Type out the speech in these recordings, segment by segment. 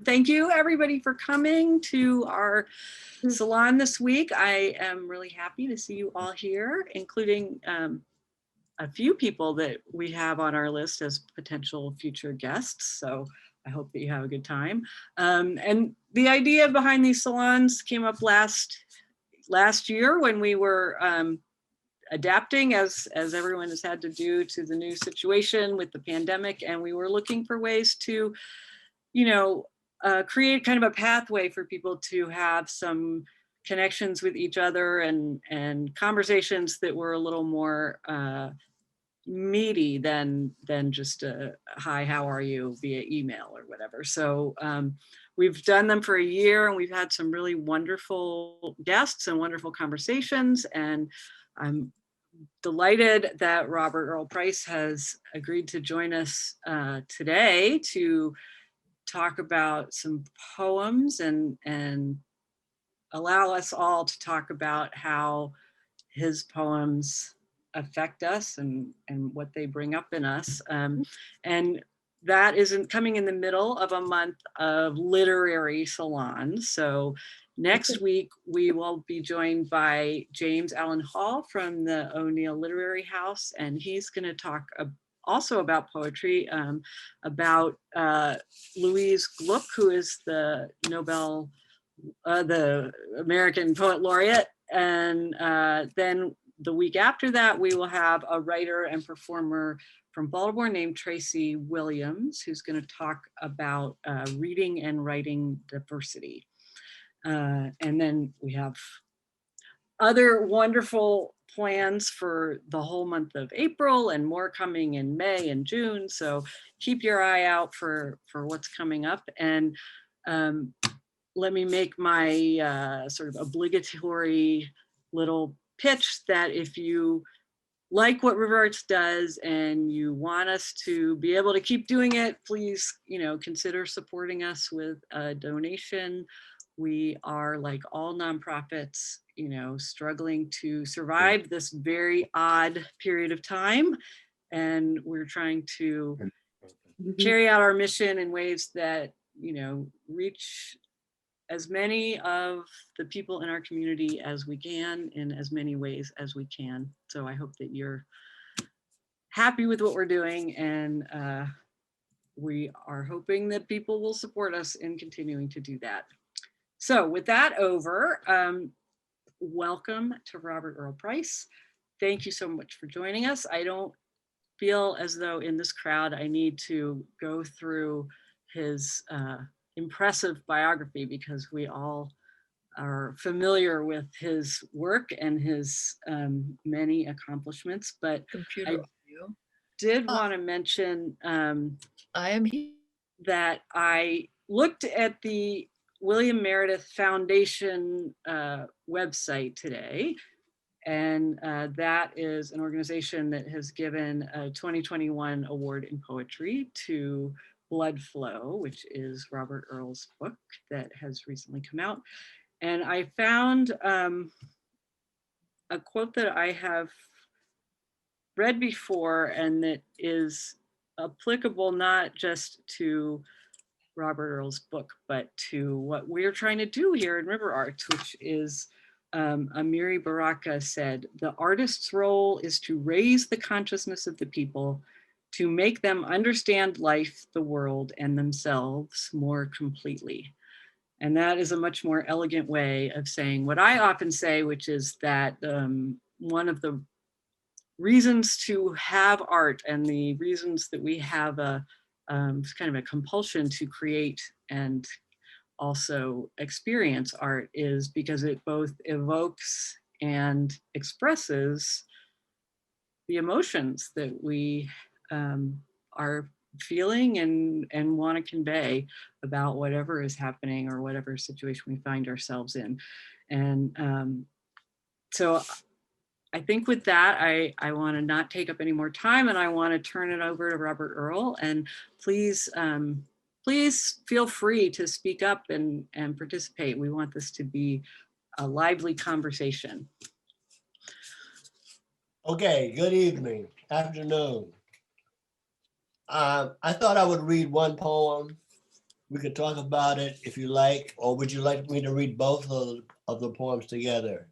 Thank you everybody for coming to our salon this week. I am really happy to see you all here, including a few people that we have on our list as potential future guests. So I hope that you have a good time. And the idea behind these salons came up last year when we were adapting as everyone has had to do to the new situation with the pandemic. And we were looking for ways to, create kind of a pathway for people to have some connections with each other and conversations that were a little more meaty than just a hi, how are you via email or whatever. So we've done them for a year and we've had some really wonderful guests and wonderful conversations. And I'm delighted that Robert Earl Price has agreed to join us today to talk about some poems and allow us all to talk about how his poems affect us and what they bring up in us. And that isn't coming in the middle of a month of literary salons. So next week, we will be joined by James Allen Hall from the O'Neill Literary House, and he's gonna talk also about poetry, about Louise Gluck, who is the the American Poet Laureate. And then the week after that, we will have a writer and performer from Baltimore named Tracy Williams, who's going to talk about reading and writing diversity. And then we have other wonderful plans for the whole month of April and more coming in May and June. So keep your eye out for what's coming up. And let me make my sort of obligatory little pitch that if you like what RiverArts does and you want us to be able to keep doing it, please, consider supporting us with a donation. We are, like all nonprofits, struggling to survive this very odd period of time. And we're trying to carry out our mission in ways that, reach as many of the people in our community as we can in as many ways as we can. So I hope that you're happy with what we're doing, and we are hoping that people will support us in continuing to do that. So with that over, welcome to Robert Earl Price. Thank you so much for joining us. I don't feel as though in this crowd I need to go through his impressive biography because we all are familiar with his work and his many accomplishments. But I did want to mention I am here. That I looked at the William Meredith Foundation website today, and that is an organization that has given a 2021 award in poetry to Blood Flow, which is Robert Earl's book that has recently come out. And I found a quote that I have read before and that is applicable not just to Robert Earl's book, but to what we're trying to do here in RiverArts, which is Amiri Baraka said, "The artist's role is to raise the consciousness of the people, to make them understand life, the world, and themselves more completely." And that is a much more elegant way of saying what I often say, which is that one of the reasons to have art and the reasons that we have a kind of a compulsion to create and also experience art is because it both evokes and expresses the emotions that we are feeling and want to convey about whatever is happening or whatever situation we find ourselves in. And so I think with that, I want to not take up any more time, and I want to turn it over to Robert Earl. And please, please feel free to speak up and participate. We want this to be a lively conversation. Okay, good evening, afternoon. I thought I would read one poem We could talk about it if you like, or would you like me to read both of the poems together?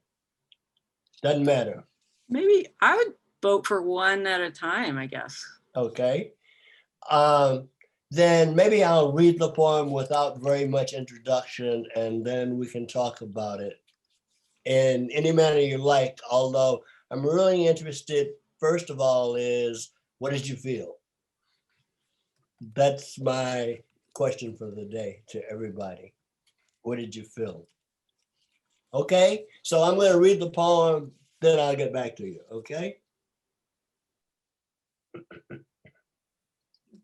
Doesn't matter. Maybe I would vote for one at a time, I guess. Okay. Then maybe I'll read the poem without very much introduction, and then we can talk about it in any manner you like. Although I'm really interested, first of all, is what did you feel? That's my question for the day to everybody. What did you feel? Okay, so I'm going to read the poem, then I'll get back to you. Okay.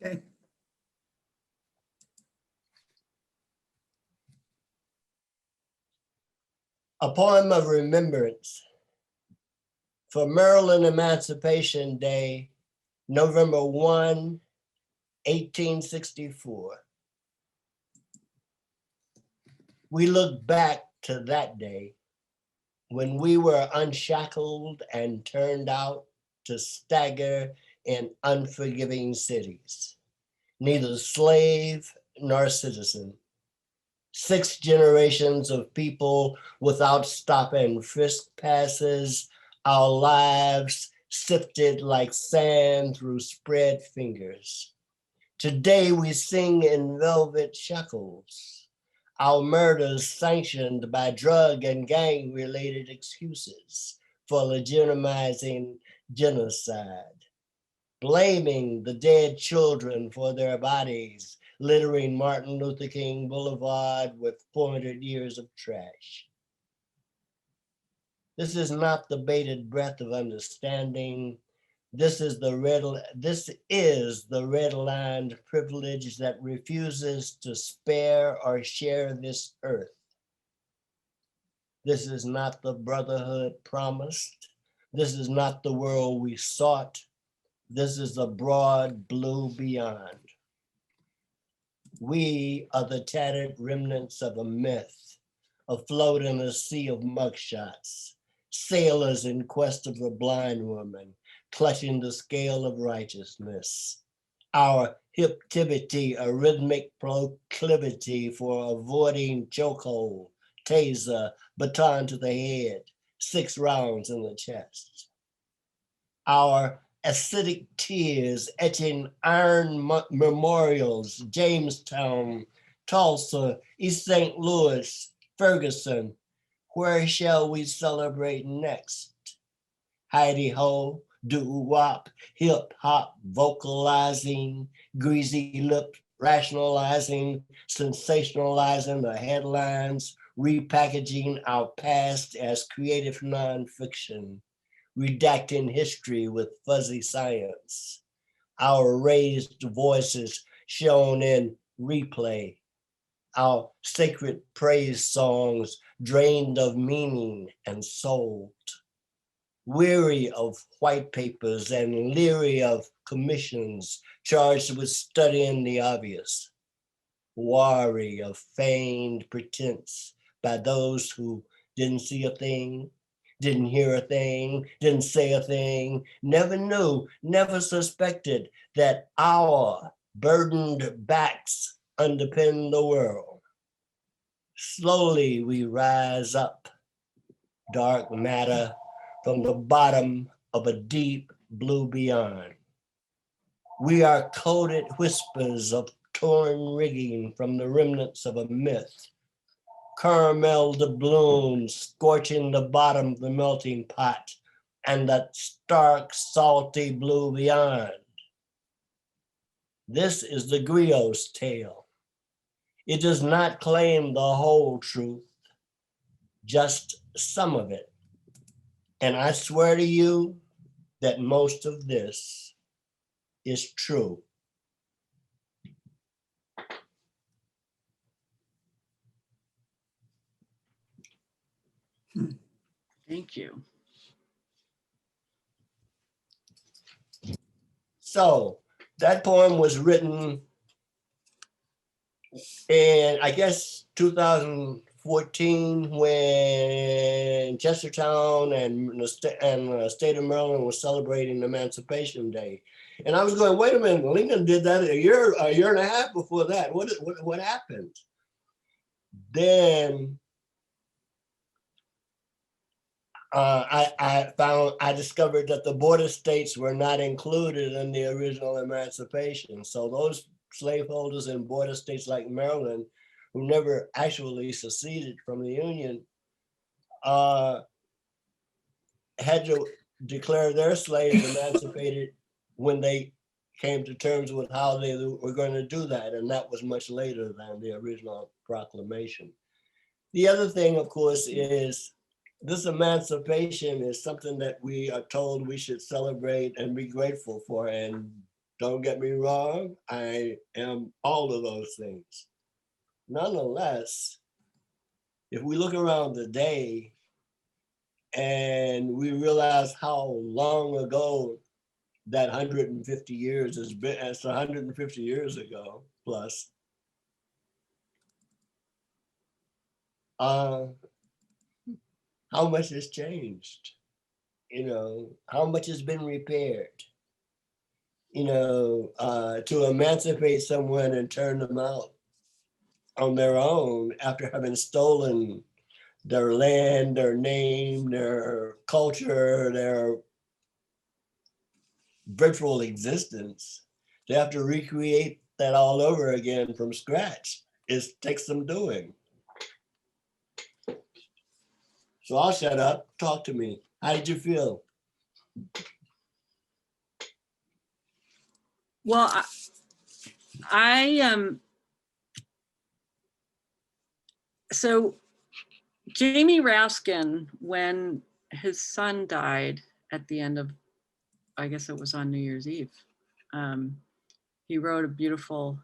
Okay. A Poem of Remembrance for Maryland Emancipation Day, November 1, 1864. We look back to that day when we were unshackled and turned out to stagger in unforgiving cities, neither slave nor citizen. 6 generations of people without stop and frisk passes, our lives sifted like sand through spread fingers. Today we sing in velvet shackles, our murders sanctioned by drug and gang related excuses for legitimizing genocide, blaming the dead children for their bodies, littering Martin Luther King Boulevard with 400 years of trash. This is not the bated breath of understanding. This is the red-lined privilege that refuses to spare or share this earth. This is not the brotherhood promised. This is not the world we sought. This is the broad blue beyond. We are the tattered remnants of a myth, afloat in a sea of mugshots, sailors in quest of the blind woman, clutching the scale of righteousness. Our hiptivity, a rhythmic proclivity for avoiding chokehold, taser, baton to the head, 6 rounds in the chest. Our acidic tears etching iron memorials, Jamestown, Tulsa, East St. Louis, Ferguson. Where shall we celebrate next? Heidi ho, doo-wop, hip hop, vocalizing, greasy lip, rationalizing, sensationalizing the headlines, repackaging our past as creative nonfiction, redacting history with fuzzy science, our raised voices shown in replay, our sacred praise songs drained of meaning and sold, weary of white papers and leery of commissions charged with studying the obvious, wary of feigned pretense by those who didn't see a thing, didn't hear a thing, didn't say a thing, never knew, never suspected that our burdened backs underpin the world. Slowly we rise up, dark matter from the bottom of a deep blue beyond. We are coded whispers of torn rigging from the remnants of a myth, caramel doubloons scorching the bottom of the melting pot and that stark, salty blue beyond. This is the griot's tale. It does not claim the whole truth, just some of it. And I swear to you that most of this is true. Thank you. So that poem was written in, I guess, 2014 when Chestertown and the state of Maryland was celebrating Emancipation Day. And I was going, wait a minute, Lincoln did that a year and a half before that. What happened? Then I discovered that the border states were not included in the original Emancipation. So those slaveholders in border states like Maryland, who never actually seceded from the Union, had to declare their slaves emancipated when they came to terms with how they were going to do that. And that was much later than the original proclamation. The other thing, of course, is this emancipation is something that we are told we should celebrate and be grateful for. And don't get me wrong, I am all of those things. Nonetheless, if we look around the day and we realize how long ago that 150 years has been, it's 150 years ago plus, how much has changed? You know, how much has been repaired? You know, to emancipate someone and turn them out on their own after having stolen their land, their name, their culture, their virtual existence, they have to recreate that all over again from scratch. It takes some doing. So I'll shut up. Talk to me. How did you feel? Well, so Jamie Raskin, when his son died at the end of, I guess it was on New Year's Eve, he wrote a beautiful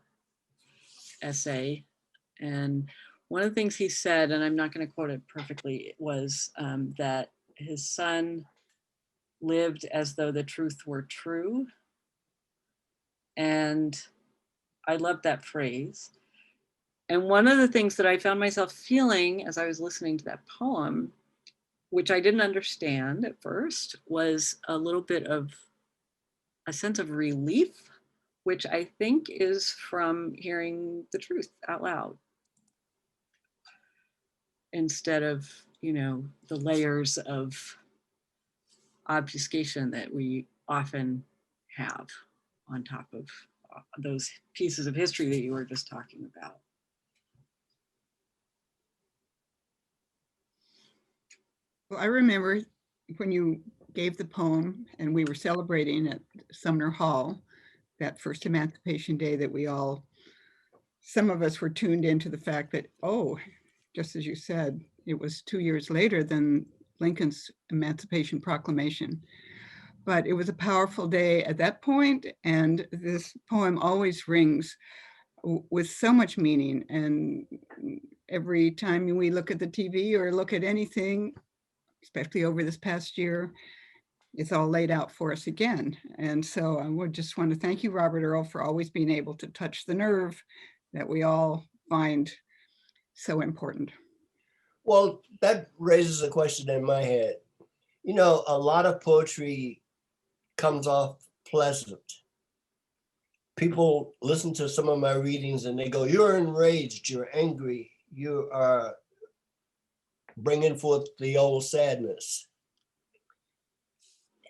essay. And one of the things he said, and I'm not going to quote it perfectly, was that his son lived as though the truth were true. And I love that phrase. And one of the things that I found myself feeling as I was listening to that poem, which I didn't understand at first, was a little bit of a sense of relief, which I think is from hearing the truth out loud, instead of, you know, the layers of obfuscation that we often have on top of those pieces of history that you were just talking about. Well, I remember when you gave the poem and we were celebrating at Sumner Hall, that first Emancipation Day, that we all, some of us were tuned into the fact that, oh, just as you said, it was 2 years later than Lincoln's Emancipation Proclamation. But it was a powerful day at that point, and this poem always rings with so much meaning. And every time we look at the TV or look at anything, especially over this past year, it's all laid out for us again. And so I would just want to thank you, Robert Earl, for always being able to touch the nerve that we all find so important. Well, that raises a question in my head. You know, a lot of poetry comes off pleasant. People listen to some of my readings and they go, you're enraged, you're angry, you are bringing forth the old sadness.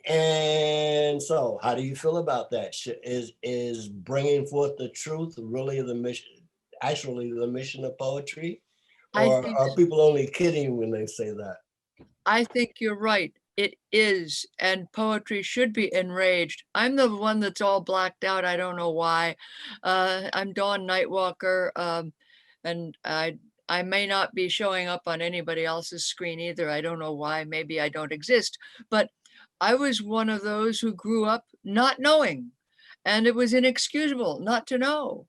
And so how do you feel about that? Is bringing forth the truth really the mission, actually the mission of poetry? Or are people only kidding when they say that? I think you're right. It is, and poetry should be enraged. I'm the one that's all blacked out. I don't know why. I'm Dawn Nightwalker, and I may not be showing up on anybody else's screen either. I don't know why. Maybe I don't exist. But I was one of those who grew up not knowing, and it was inexcusable not to know.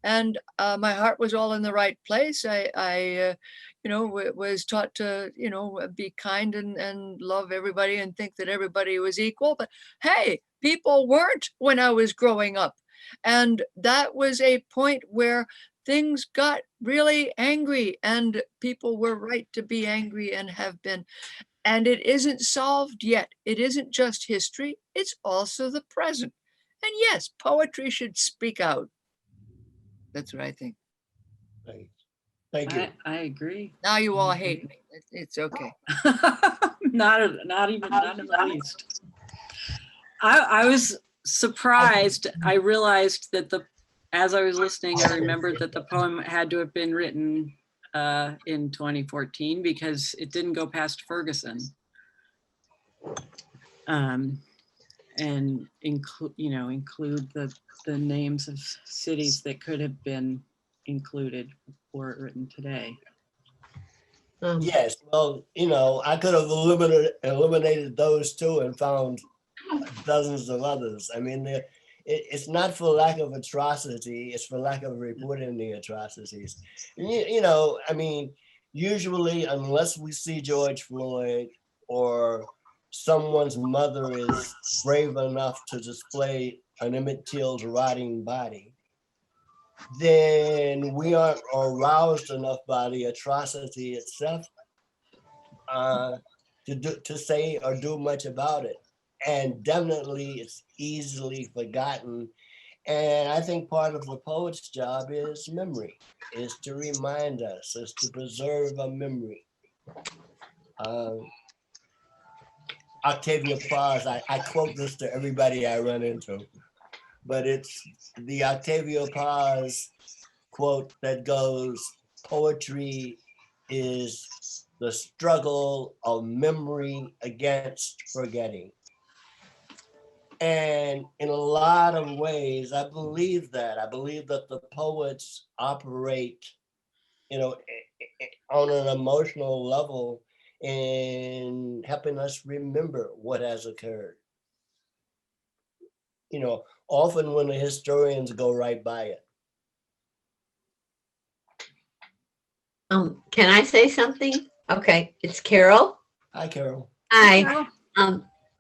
And my heart was all in the right place. I you know, was taught to, you know, be kind and love everybody and think that everybody was equal. But hey, people weren't when I was growing up. And that was a point where things got really angry, and people were right to be angry and have been. And it isn't solved yet. It isn't just history, it's also the present. And yes, poetry should speak out. That's what I think. Thank you. I agree. Now you all hate me. It's okay. Not in the least. I was surprised. I realized that as I was listening, I remembered that the poem had to have been written in 2014 because it didn't go past Ferguson. And include the names of cities that could have been included were it written today. Yes, well, I could have eliminated those two and found dozens of others. I mean, it's not for lack of atrocity, it's for lack of reporting the atrocities. I mean, usually, unless we see George Floyd or someone's mother is brave enough to display an Emmett Till's rotting body, then we aren't aroused enough by the atrocity itself to say or do much about it. And definitely it's easily forgotten. And I think part of the poet's job is memory, is to remind us, is to preserve a memory. Octavia Paz, I quote this to everybody I run into, but it's the Octavia Paz quote that goes, "Poetry is the struggle of memory against forgetting." And in a lot of ways, I believe that. I believe that the poets operate, on an emotional level in helping us remember what has occurred. Often when the historians go right by it. Can I say something? Okay, it's Carol. Hi, Carol. Hi.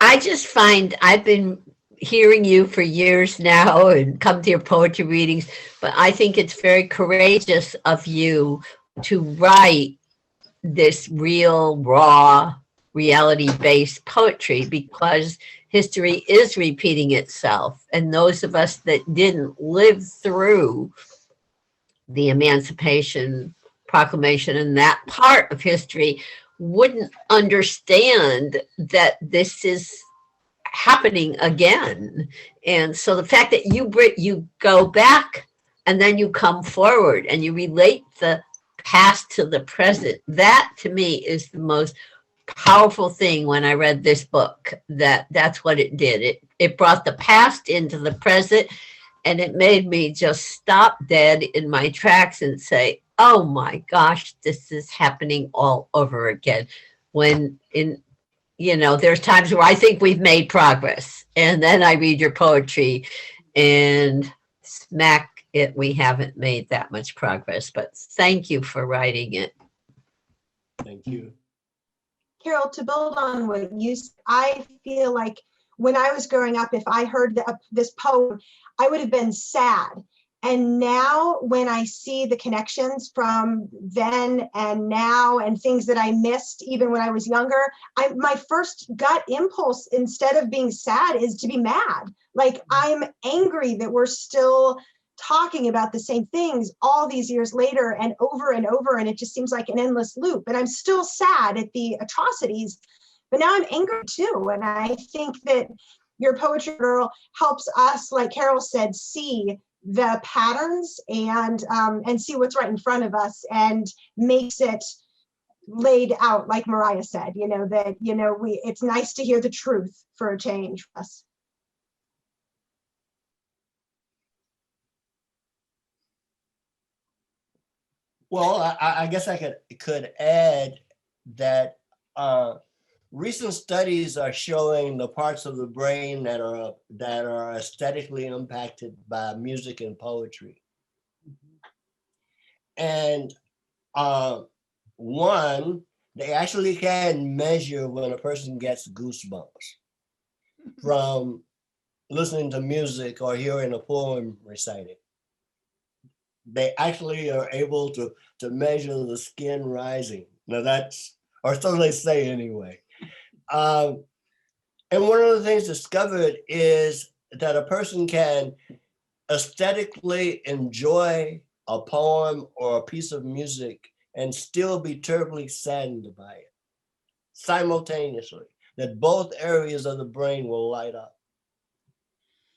I just find I've been hearing you for years now and come to your poetry readings, but I think it's very courageous of you to write this real, raw, reality-based poetry, because history is repeating itself. And those of us that didn't live through the Emancipation Proclamation and that part of history wouldn't understand that this is happening again. And so the fact that you go back and then you come forward and you relate the past to the present, that to me is the most powerful thing when I read this book. That's what it did. It brought the past into the present, and it made me just stop dead in my tracks and say, oh my gosh, this is happening all over again. When there's times where I think we've made progress, and then I read your poetry and smack it, we haven't made that much progress. But thank you for writing it. Thank you. Carol, to build on what you said, I feel like when I was growing up, if I heard this poem, I would have been sad. And now when I see the connections from then and now and things that I missed even when I was younger, my first gut impulse, instead of being sad, is to be mad. Like, I'm angry that we're still talking about the same things all these years later and over, and it just seems like an endless loop. And I'm still sad at the atrocities, but now I'm angry too. And I think that your poetry, girl, helps us, like Carol said, see the patterns and see what's right in front of us, and makes it laid out, like Mariah said, it's nice to hear the truth for a change for us. Well, I guess I could add that recent studies are showing the parts of the brain that are aesthetically impacted by music and poetry. And one, they actually can measure when a person gets goosebumps from listening to music or hearing a poem recited. They actually are able to measure the skin rising. Now that's, or so they say anyway. And one of the things discovered is that a person can aesthetically enjoy a poem or a piece of music and still be terribly saddened by it simultaneously, that both areas of the brain will light up.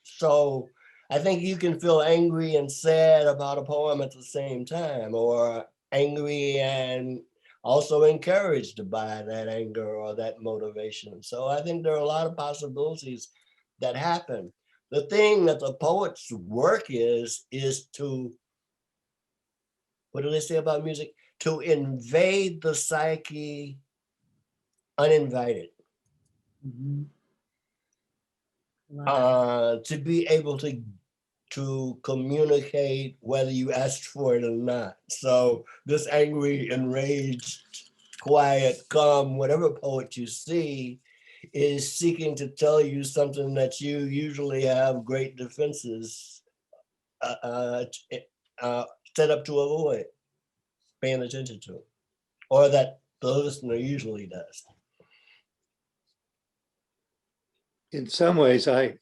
So I think you can feel angry and sad about a poem at the same time, or angry and also encouraged by that anger or that motivation. So I think there are a lot of possibilities that happen. The thing that the poet's work is to, what do they say about music? To invade the psyche uninvited. Mhm. Love To be able to communicate whether you asked for it or not. So this angry, enraged, quiet, calm, whatever poet you see is seeking to tell you something that you usually have great defenses set up to avoid paying attention to, or that the listener usually does. In some ways, I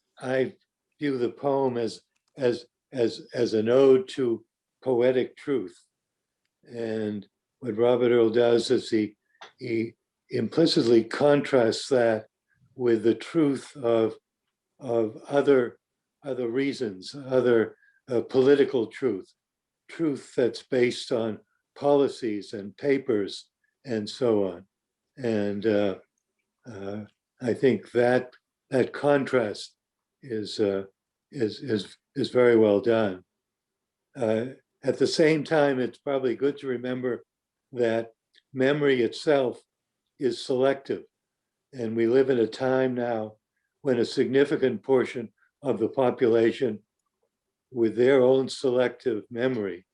view the poem as an ode to poetic truth. And what Robert Earl does is he implicitly contrasts that with the truth of other reasons, other political truth that's based on policies and papers and so on. And I think that contrast is very well done. At the same time, it's probably good to remember that memory itself is selective. And we live in a time now when a significant portion of the population, with their own selective memory,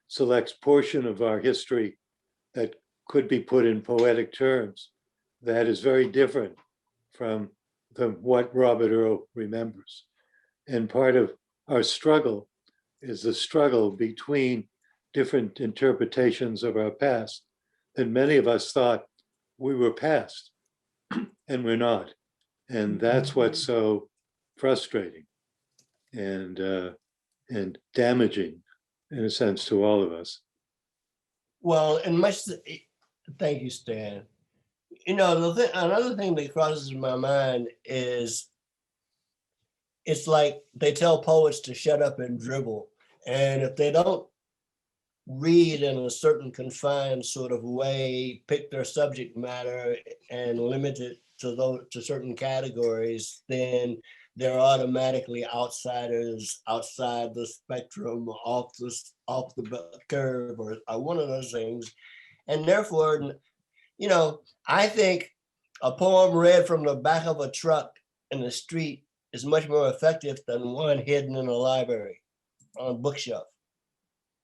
selects portion of our history that could be put in poetic terms. That is very different from what Robert Earl remembers. And part of our struggle is the struggle between different interpretations of our past. And many of us thought we were past, and we're not. And that's what's so frustrating and damaging, in a sense, to all of us. Well, and thank you, Stan. You know, another thing that crosses my mind is it's like they tell poets to shut up and dribble. And if they don't read in a certain confined sort of way, pick their subject matter and limit it to certain categories, then they're automatically outsiders, outside the spectrum, off the curve, or one of those things. And therefore, you know, I think a poem read from the back of a truck in the street is much more effective than one hidden in a library on a bookshelf.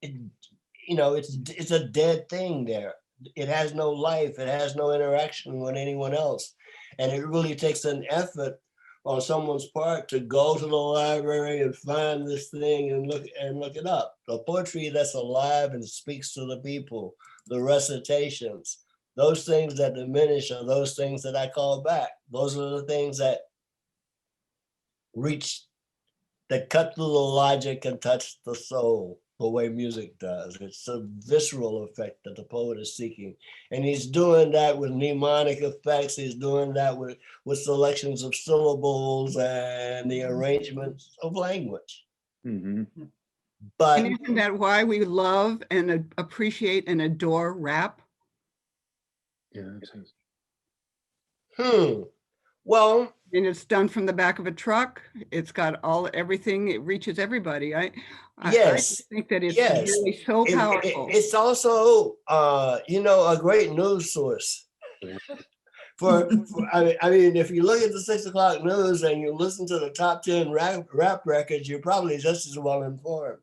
It's a dead thing there. It has no life. It has no interaction with anyone else. And it really takes an effort on someone's part to go to the library and find this thing and look it up. The poetry that's alive and speaks to the people, the recitations, those things that diminish are those things that I call back. Those are the things that cut through the logic and touch the soul the way music does. It's a visceral effect that the poet is seeking. And he's doing that with mnemonic effects. He's doing that with selections of syllables and the arrangements of language. Mm-hmm. But And isn't that why we love and appreciate and adore rap? Yeah. Well, And it's done from the back of a truck. It's got everything. It reaches everybody. I think that it's really so powerful. It's also, a great news source. I mean, if you look at the 6 o'clock news and you listen to the top 10 rap records, you're probably just as well informed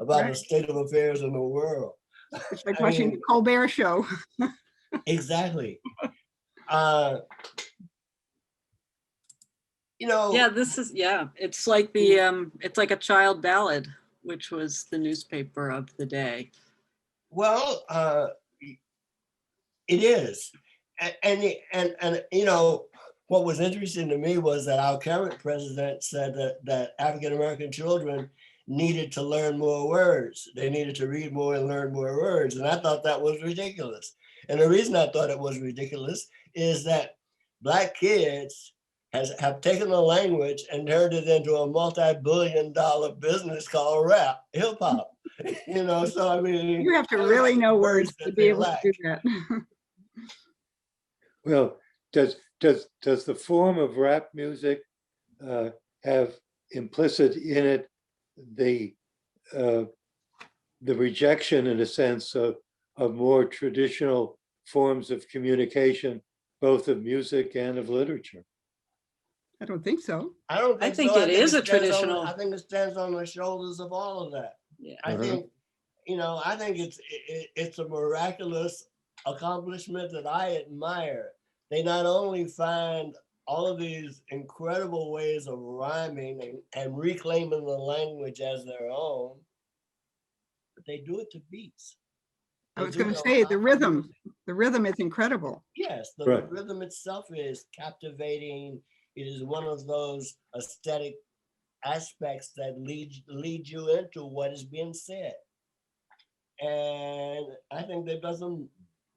about the state of affairs in the world. It's like watching the Colbert Show. Exactly. it's like it's like a child ballad, which was the newspaper of the day. Well, it is. And what was interesting to me was that our current president said that African-American children needed to learn more words. They needed to read more and learn more words. And I thought that was ridiculous. And the reason I thought it was ridiculous is that Black kids have taken a language and turned it into a multi-billion-dollar business called rap, hip hop. You know, so I mean, You have to really know words to that be they able to lack. do that. Well, does the form of rap music have implicit in it the rejection, in a sense, of more traditional forms of communication, both of music and of literature? I don't think so. I don't I think think so. it is a stands on- traditional. I think it stands on the shoulders of all of that. Yeah. I think, you know, I think it's a miraculous accomplishment that I admire. They not only find all of these incredible ways of rhyming and reclaiming the language as their own, but they do it to beats. I They was do going it to on say top the of rhythm. music. The rhythm is incredible. Yes, the Right. rhythm itself is captivating. It is one of those aesthetic aspects that lead you into what is being said. And I think they've done some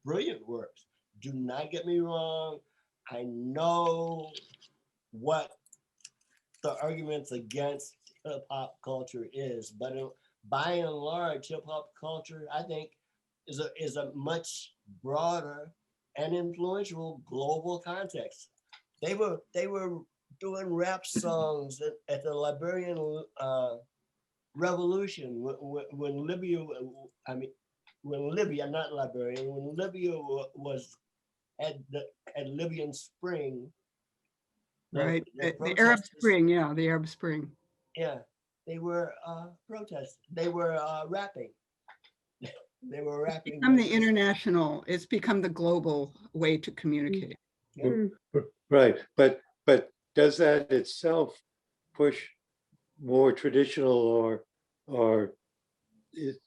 brilliant works. Do not get me wrong. I know what the arguments against hip hop culture is, but by and large, hip hop culture, I think, is a much broader and influential global context. They were doing rap songs at the Liberian Revolution when Libya, not Liberia, when Libya was at Libyan Spring. Right. The The Arab protesters- Spring. Yeah, the Arab Spring. Yeah, they were protesting. They were rapping. They were rapping. Become the international. It's become the global way to communicate. Yeah. Right, but does that itself push more traditional or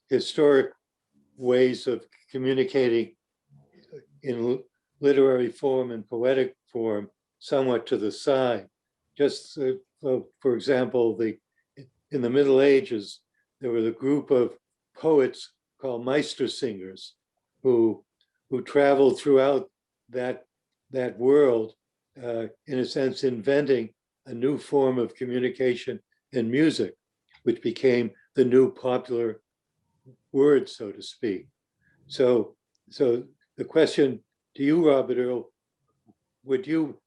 historic ways of communicating in literary form and poetic form somewhat to the side? Just for example, in the Middle Ages, there was a group of poets called Meistersingers who traveled throughout that world, in a sense, inventing a new form of communication and music, which became the new popular word, so to speak. So the question to you, Robert Earl, would you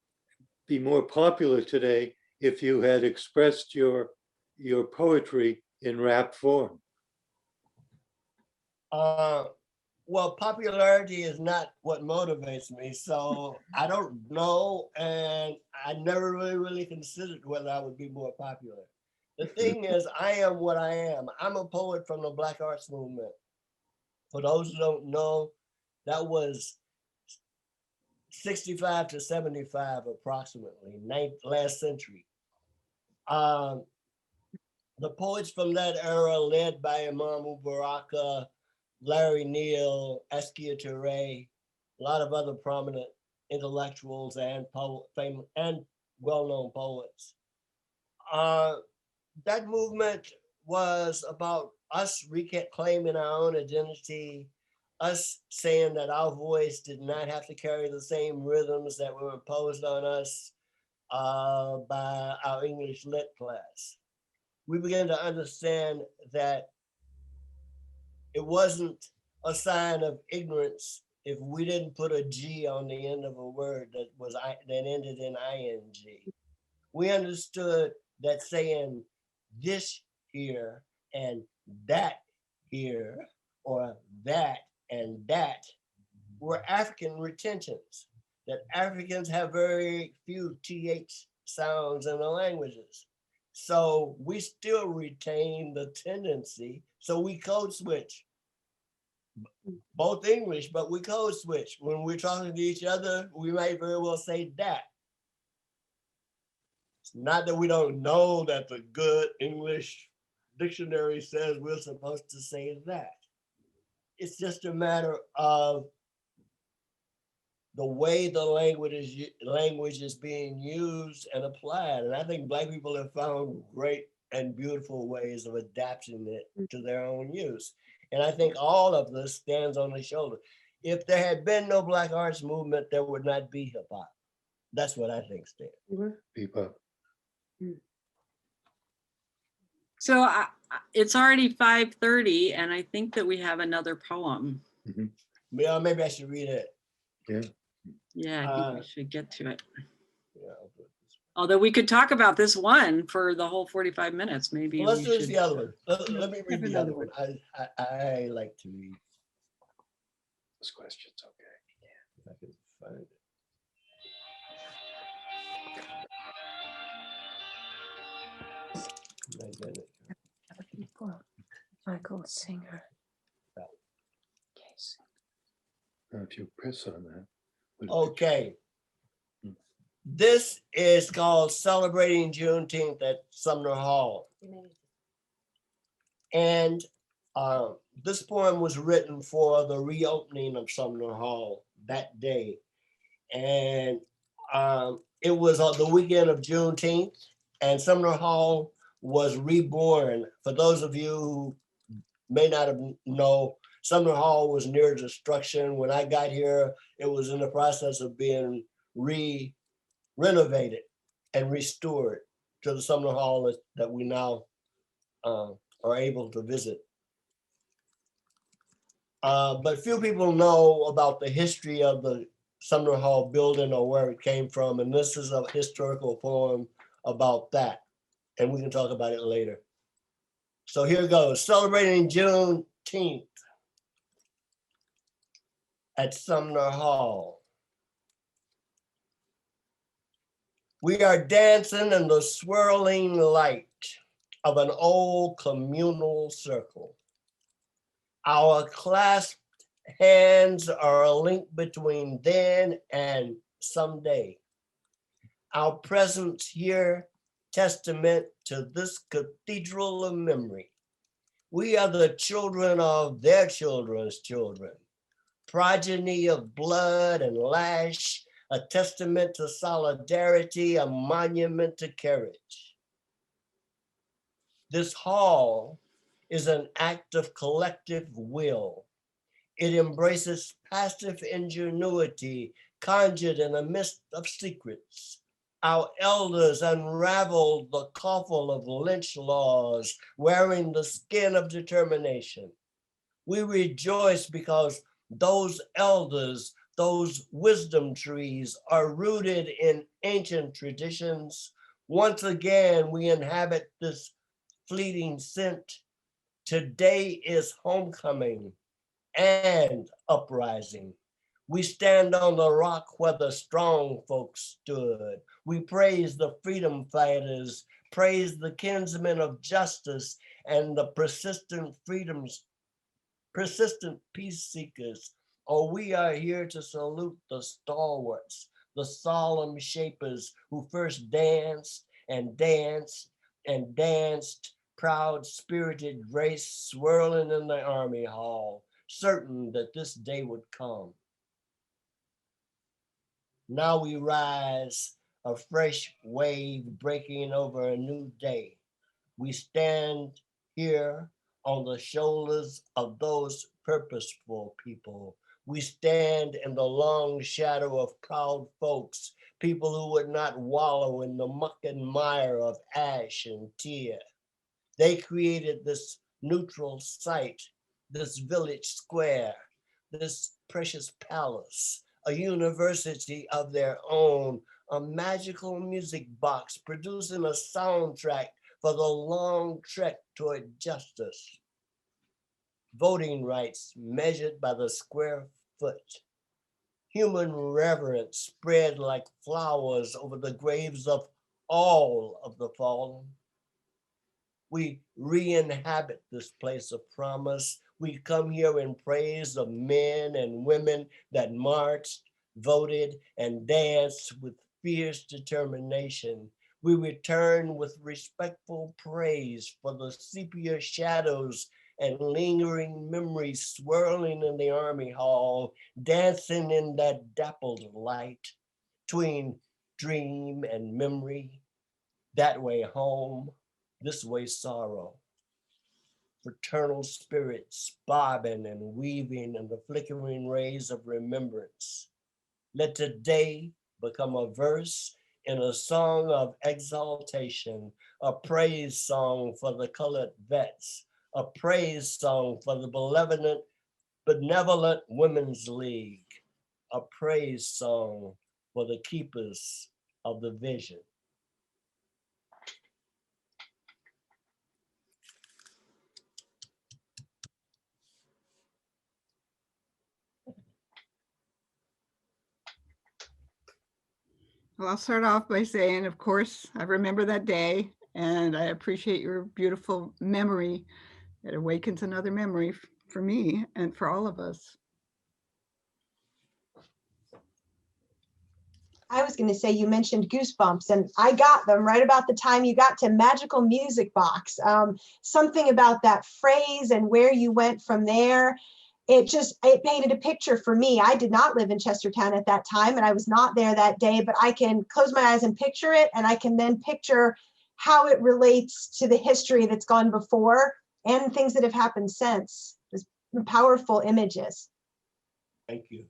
be more popular today if you had expressed your poetry in rap form? Well, popularity is not what motivates me, so I don't know, and I never really considered whether I would be more popular. The thing is, I am what I am. I'm a poet from the Black Arts Movement. For those who don't know, that was 65 to 75 approximately, last century. The poets from that era, led by Imam Baraka, Larry Neal, Askia Ture, a lot of other prominent intellectuals and well-known poets. That movement was about us reclaiming our own identity, us saying that our voice did not have to carry the same rhythms that were imposed on us by our English lit class. We began to understand that it wasn't a sign of ignorance if we didn't put a G on the end of a word that ended in ing. We understood that saying this here and that here, or that and that, were African retentions, that Africans have very few TH sounds in the languages. So we still retain the tendency, so we code switch. Both English, but we code switch. When we're talking to each other, we might very well say that. It's not that we don't know that the good English dictionary says we're supposed to say that. It's just a matter of the way the language is being used and applied. And I think Black people have found great and beautiful ways of adapting it to their own use. And I think all of this stands on the shoulder. If there had been no Black arts movement, there would not be hip hop. That's what I think, Stan. Bebop. So it's already 5:30 and I think that we have another poem. Yeah, maybe I should read it. Yeah. Yeah, I think we should get to it. Yeah. Although we could talk about this one for the whole 45 minutes, maybe. Well, let's we do should. the other one. Let me read Have the other another one. I like to read. Those questions, okay. If I can find it. Michael Singer. Now, if you press on that. Okay. This is called Celebrating Juneteenth at Sumner Hall. And this poem was written for the reopening of Sumner Hall that day. And it was on the weekend of Juneteenth, and Sumner Hall was reborn. For those of you who may not know, Sumner Hall was near destruction. When I got here, it was in the process of being renovated and restored to the Sumner Hall that we now are able to visit. But few people know about the history of the Sumner Hall building or where it came from. And this is a historical poem about that. And we can talk about it later. So here goes, Celebrating Juneteenth at Sumner Hall. We are dancing in the swirling light of an old communal circle. Our clasped hands are a link between then and someday. Our presence here, testament to this cathedral of memory. We are the children of their children's children, progeny of blood and lash, a testament to solidarity, a monument to courage. This hall is an act of collective will. It embraces passive ingenuity conjured in a mist of secrets. Our elders unraveled the coffle of lynch laws, wearing the skin of determination. We rejoice because those elders, those wisdom trees are rooted in ancient traditions. Once again, we inhabit this fleeting scent. Today is homecoming and uprising. We stand on the rock where the strong folks stood. We praise the freedom fighters, praise the kinsmen of justice and the persistent peace seekers. Oh, we are here to salute the stalwarts, the solemn shapers who first danced and danced and danced, proud spirited grace swirling in the army hall, certain that this day would come. Now we rise, a fresh wave breaking over a new day. We stand here on the shoulders of those purposeful people. We stand in the long shadow of proud folks, people who would not wallow in the muck and mire of ash and tear. They created this neutral site, this village square, this precious palace, a university of their own, a magical music box producing a soundtrack for the long trek toward justice. Voting rights measured by the square foot. Human reverence spread like flowers over the graves of all of the fallen. We re-inhabit this place of promise. We come here in praise of men and women that marched, voted, and danced with fierce determination. We return with respectful praise for the sepia shadows and lingering memories swirling in the army hall, dancing in that dappled light between dream and memory, that way home, this way sorrow. Fraternal spirits bobbing and weaving in the flickering rays of remembrance. Let today become a verse in a song of exaltation, a praise song for the colored vets, a praise song for the benevolent Women's League, a praise song for the keepers of the vision. Well, I'll start off by saying, of course, I remember that day and I appreciate your beautiful memory. It awakens another memory for me and for all of us. I was going to say, you mentioned Goosebumps, and I got them right about the time you got to Magical Music Box. Something about that phrase and where you went from there. It painted a picture for me. I did not live in Chestertown at that time, and I was not there that day, but I can close my eyes and picture it, and I can then picture how it relates to the history that's gone before and things that have happened since. It's powerful images. Thank you.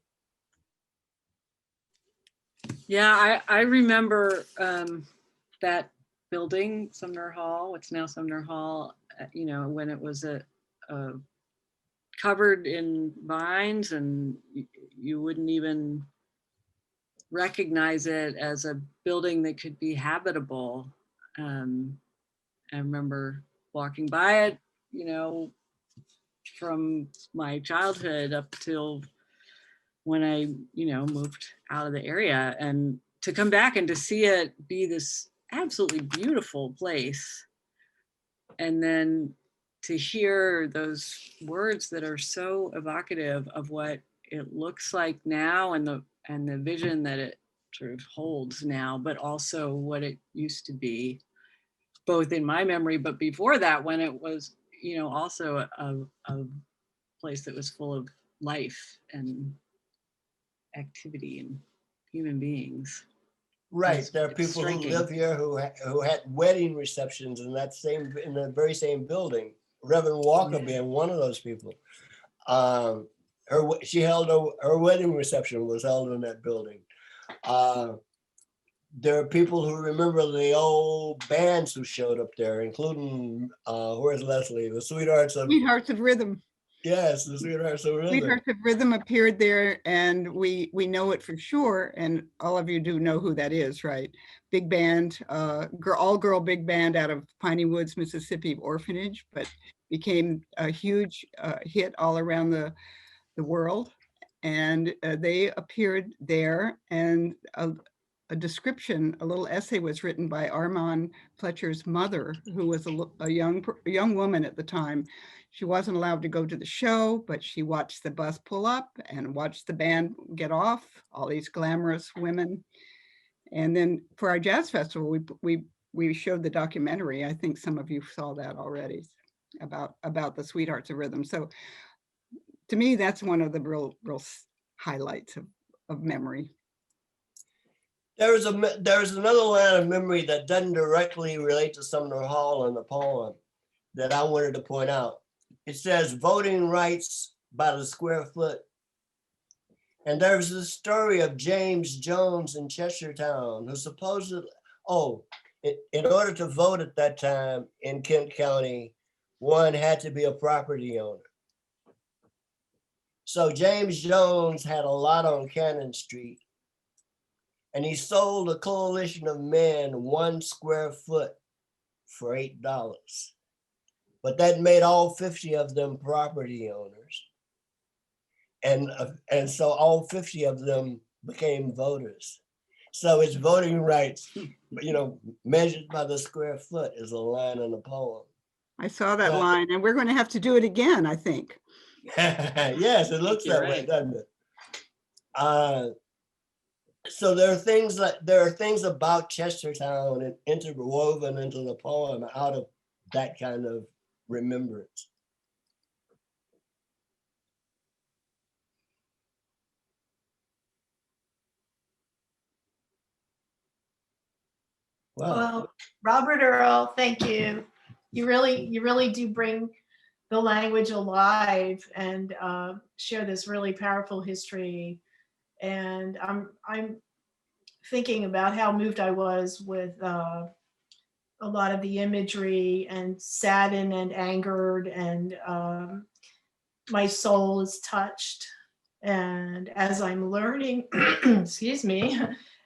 Yeah, I remember that building, Sumner Hall, what's now Sumner Hall, you know, when it was covered in vines and you wouldn't even recognize it as a building that could be habitable. I remember walking by it, you know, from my childhood up till when I, you know, moved out of the area, and to come back and to see it be this absolutely beautiful place. And then to hear those words that are so evocative of what it looks like now and the vision that it sort of holds now, but also what it used to be, both in my memory, but before that, when it was, you know, also a place that was full of life and activity and human beings. Right, It's there are people striking. who live here who had wedding receptions in the very same building. Reverend Walker being one of those people. Her wedding reception was held in that building. There are people who remember the old bands who showed up there, including where's Leslie? The Sweethearts of Rhythm. Yes, the Sweethearts of Rhythm. Sweethearts of Rhythm appeared there, and we know it for sure, and all of you do know who that is, right? Big band, all-girl big band out of Piney Woods, Mississippi orphanage, but became a huge hit all around the world. And they appeared there, and a description, a little essay was written by Armand Fletcher's mother, who was a young woman at the time. She wasn't allowed to go to the show, but she watched the bus pull up and watched the band get off, all these glamorous women. And then for our jazz festival, we showed the documentary. I think some of you saw that already about the Sweethearts of Rhythm. So to me, that's one of the real highlights of memory. There's another line of memory that doesn't directly relate to Sumner Hall in the poem that I wanted to point out. It says voting rights by the square foot. And there's the story of James Jones in Chestertown, who supposedly, in order to vote at that time in Kent County, one had to be a property owner. So James Jones had a lot on Cannon Street, and he sold a coalition of men 1 square foot for $8. But that made all 50 of them property owners. And so all 50 of them became voters. So it's voting rights, you know, measured by the square foot is a line in the poem. I saw that line, and we're going to have to do it again, I think. Yes, it looks that way, doesn't it? So there are things about Chestertown and interwoven into the poem out of that kind of remembrance. Wow. Well, Robert Earl, thank you. You really do bring the language alive and share this really powerful history. And I'm thinking about how moved I was with a lot of the imagery, and saddened and angered, and my soul is touched. And as I'm learning, excuse me,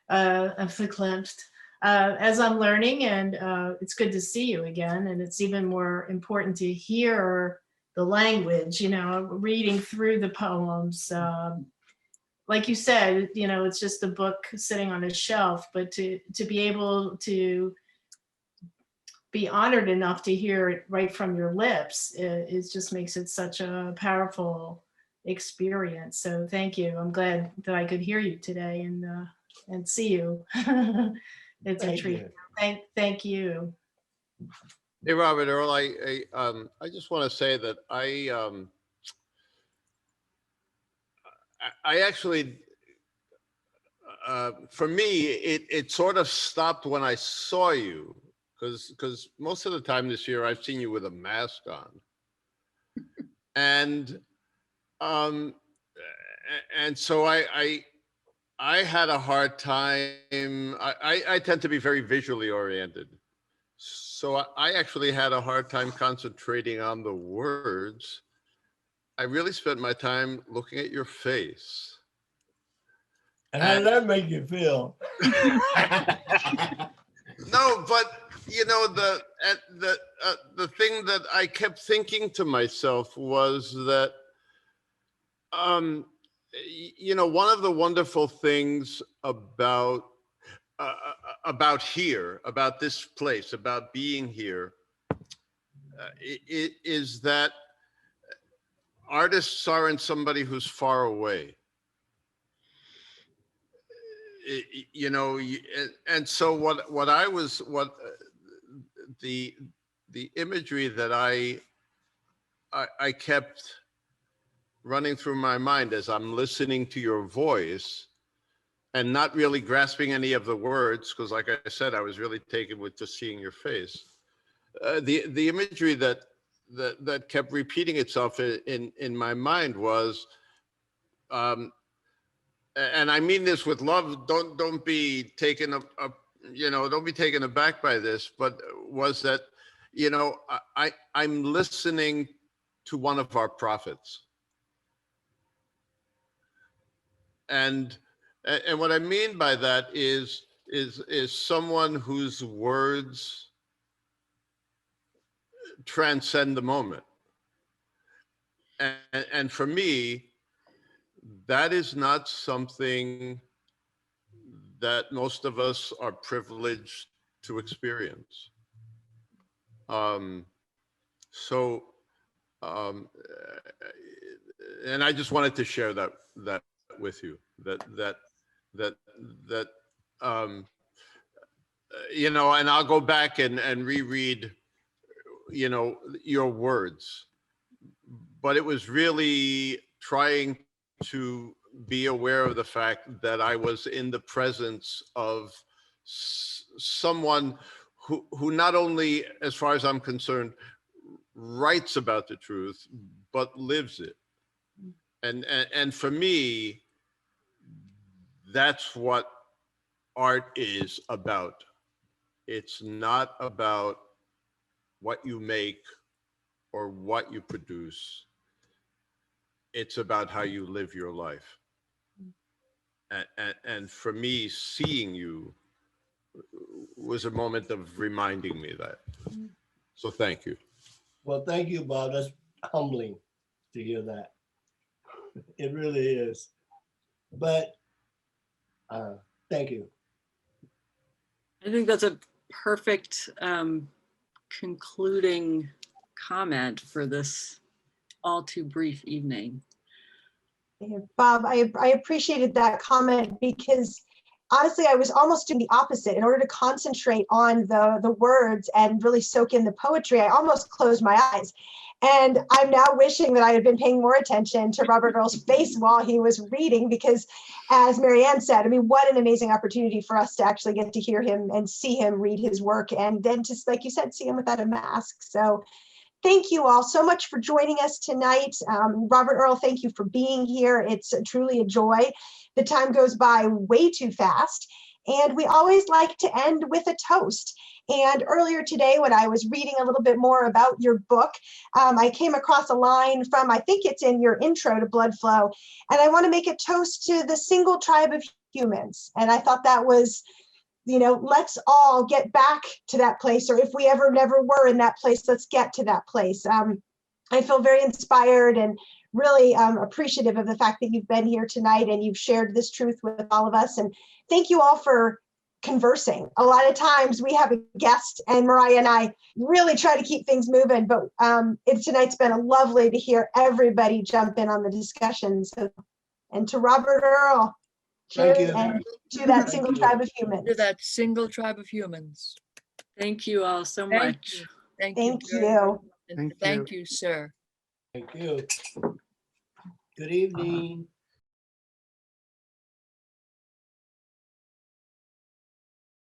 I'm verklempt. As I'm learning, and it's good to see you again, and it's even more important to hear the language, reading through the poems. Like you said, it's just a book sitting on a shelf, but to be able to be honored enough to hear it right from your lips, it just makes it such a powerful experience. So thank you. I'm glad that I could hear you today and see you. It's a treat. Thank you. Hey, Robert Earl, I just want to say that I actually, for me, it sort of stopped when I saw you, because most of the time this year I've seen you with a mask on, and so I had a hard time. I tend to be very visually oriented. So I actually had a hard time concentrating on the words. I really spent my time looking at your face. And how did that make you feel? No, but the thing that I kept thinking to myself was that, one of the wonderful things about here, about this place, about being here, it is that artists aren't somebody who's far away. And so the imagery that I kept running through my mind as I'm listening to your voice, and not really grasping any of the words, because like I said, I was really taken with just seeing your face. The imagery that kept repeating itself in my mind was, and I mean this with love, don't be taken don't be taken aback by this, but was that, I'm listening to one of our prophets. And what I mean by that is someone whose words transcend the moment. And for me, that is not something that most of us are privileged to experience. And I just wanted to share that with you, and I'll go back and reread, your words, but it was really trying to be aware of the fact that I was in the presence of someone who not only, as far as I'm concerned, writes about the truth, but lives it. And for me, that's what art is about. It's not about what you make or what you produce. It's about how you live your life. And for me, seeing you was a moment of reminding me that. So thank you. Well, thank you, Bob. That's humbling to hear that. It really is. But thank you. I think that's a perfect concluding comment for this all too brief evening. Bob, I appreciated that comment, because honestly, I was almost doing the opposite. In order to concentrate on the words and really soak in the poetry, I almost closed my eyes. And I'm now wishing that I had been paying more attention to Robert Earl's face while he was reading, because as Marianne said, I mean, what an amazing opportunity for us to actually get to hear him and see him read his work, and then just, like you said, see him without a mask. So thank you all so much for joining us tonight. Robert Earl, thank you for being here. It's truly a joy. The time goes by way too fast, and we always like to end with a toast. And earlier today, when I was reading a little bit more about your book, I came across a line from, I think it's in your intro to Blood Flow, and I want to make a toast to the single tribe of humans. And I thought that was, you know, let's all get back to that place, or if we ever never were in that place, let's get to that place. I feel very inspired and really appreciative of the fact that you've been here tonight and you've shared this truth with all of us. And thank you all for conversing. A lot of times we have a guest, and Mariah and I really try to keep things moving, but tonight's been lovely to hear everybody jump in on the discussion. So, and to Robert Earl, Thank cheers, you. and to that Thank single you. tribe of humans. To that single tribe of humans. Thank you all so Thank much. you. Thank Thank you. very much. you. And thank you, sir. Thank you. Good evening.